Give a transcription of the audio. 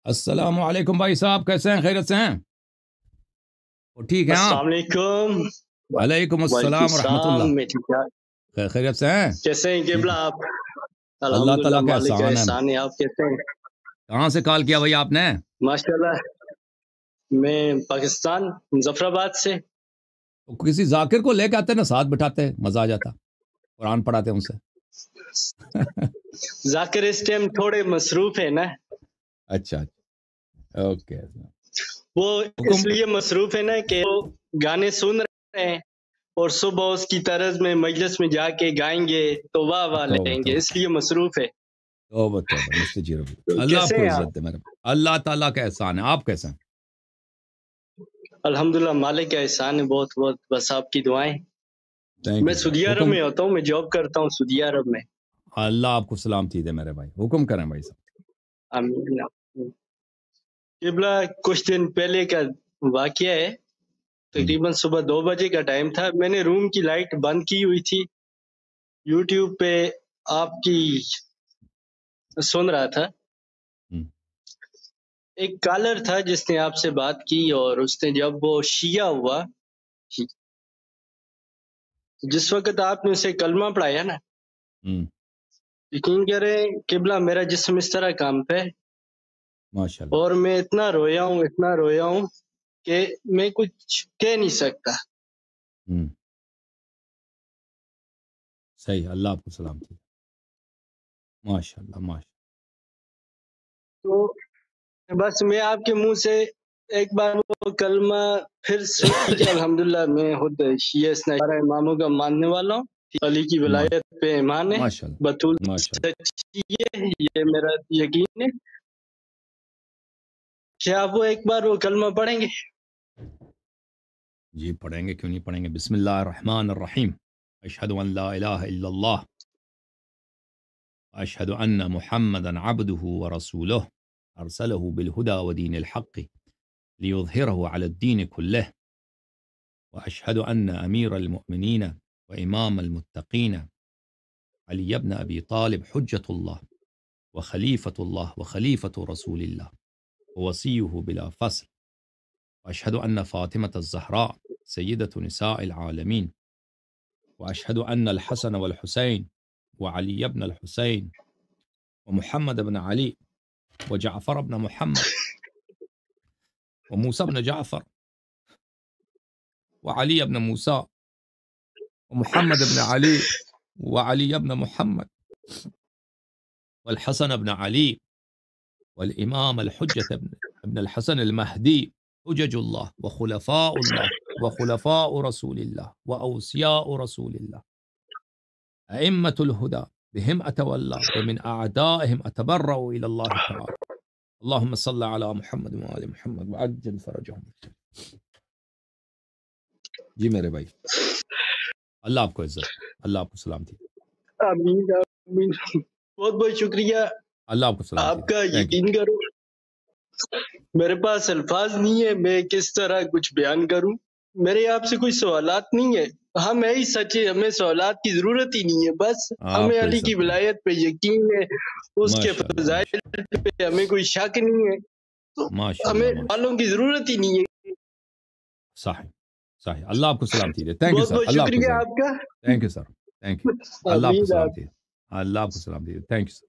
السلام علیکم بھائی صاحب، کیسے ہیں؟ خیریت سے ہیں؟ وہ ٹھیک ہیں آپ؟ السلام علیکم۔ وعلیکم وعلیکم السلام ورحمۃ السلام، اللہ۔ میں ٹھیک ٹھاک۔ خیریت سے ہیں؟ کیسے ہیں قبلہ آپ؟ اللہ الحمدللہ، تعالیٰ کا مالک کا احسان ہے۔ احسان ہے۔ آپ کیسے ہیں؟ کہاں سے کال کیا بھائی آپ نے؟ ماشاءاللہ، میں پاکستان مظفر آباد سے۔ کسی ذاکر کو لے کے آتے نا، ساتھ بٹھاتے، مزہ آ جاتا، قرآن پڑھاتے ان سے۔ ذاکر اس ٹائم تھوڑے مصروف ہے نا۔ اچھا اوکے۔ وہ اس لیے مصروف ہے نا کہ وہ گانے سن رہے ہیں اور صبح اس کی طرز میں مجلس میں جا کے گائیں گے تو واہ واہ لیں گے، اس لیے مصروف ہے۔ اللہ آپ کو عزت دے میرے، اللہ تعالیٰ کا احسان ہے۔ آپ کیسے ہیں؟ الحمدللہ، مالک کا احسان ہے بہت بہت، بس آپ کی دعائیں۔ میں سعودی عرب میں ہوتا ہوں، میں جاب کرتا ہوں سعودی عرب میں۔ اللہ آپ کو سلامتی دے میرے بھائی، حکم کریں بھائی صاحب۔ آمین۔ قبلہ کچھ دن پہلے کا واقعہ ہے، تقریباً صبح 2 بجے کا ٹائم تھا۔ میں نے روم کی لائٹ بند کی ہوئی تھی، یوٹیوب پہ آپ کی سن رہا تھا۔ ایک کالر تھا جس نے آپ سے بات کی، اور اس نے جب وہ شیعہ ہوا، جس وقت آپ نے اسے کلمہ پڑھایا نا، یقین کریں قبلہ میرا جسم اس طرح کام پہ، اور میں اتنا رویا ہوں کہ میں کچھ کہہ نہیں سکتا۔ صحیح، اللہ آپ کو سلامتی۔ ماشاءاللہ ماشاءاللہ۔ تو بس میں آپ کے منہ سے ایک بار وہ کلمہ پھر سن کے الحمدللہ، میں خود شیعہ سارا اماموں کا ماننے والا ہوں، علی کی ولایت پہ ایمان ہے، بطول سچی ہے، یہ میرا یقین ہے۔ کیا آپ وہ ایک بار وہ کلمہ پڑھیں گے؟ جی پڑھیں گے، کیوں نہیں پڑھیں گے۔ بسم اللہ الرحمن الرحیم، اشہد ان لا الہ الا اللہ واشہد ان محمدا عبدہ ورسولہ ارسلہ بالہدى ودین الحق لیظہرہ علی الدین کلہ، واشہد ان امیر المؤمنین وامام المتقین علی بن ابی طالب حجۃ اللہ وخلیفۃ رسول اللہ ووصیہ بلا فصل، واشہد ان فاطمة الزہراء سیدۃ نساء العالمین، واشہد ان الحسن والحسین وعلی بن الحسین ومحمد بن علی وجعفر بن محمد وموسى بن جعفر وعلی بن موسى ومحمد بن علی وعلی بن محمد والحسن بن علی والامام الحجة بن الحسن المہدی حجج اللہ وخلفاء رسول اللہ واوصیاء رسول اللہ ائمة الہدى بهم اتولى ومن اعدائهم اتبرأ الى اللہ تعالی، اللهم صل على محمد وآل محمد وعجل فرجهم۔ جی میرے بھائی، اللہ آپ کو عزت، اللہ آپ کو سلامتی۔ آمین آمین، بہت بہت شکریہ۔ اللہ آپ کو سلامتی۔ آپ کا یقین کرو، میرے پاس الفاظ نہیں ہے، میں کس طرح کچھ بیان کروں۔ میرے آپ سے کوئی سوالات نہیں ہے، ہم ہے ہی سچے، ہمیں سوالات کی ضرورت ہی نہیں ہے، بس ہمیں علی کی ولایت پہ یقین ہے، اس کے فضائل پہ ہمیں کوئی شک نہیں ہے، تو ہمیں والوں کی ضرورت ہی نہیں ہے۔ صحیح صحیح، اللہ آپ کو سلامتی دے۔ تھینک یو بہت سر، بہت اللہ شکریہ آپ کا۔ Thank you sir, thank you, Allah آپ کو سلامتی دے، اللہ آپ کو سلامتی دے، تھینک یو سر۔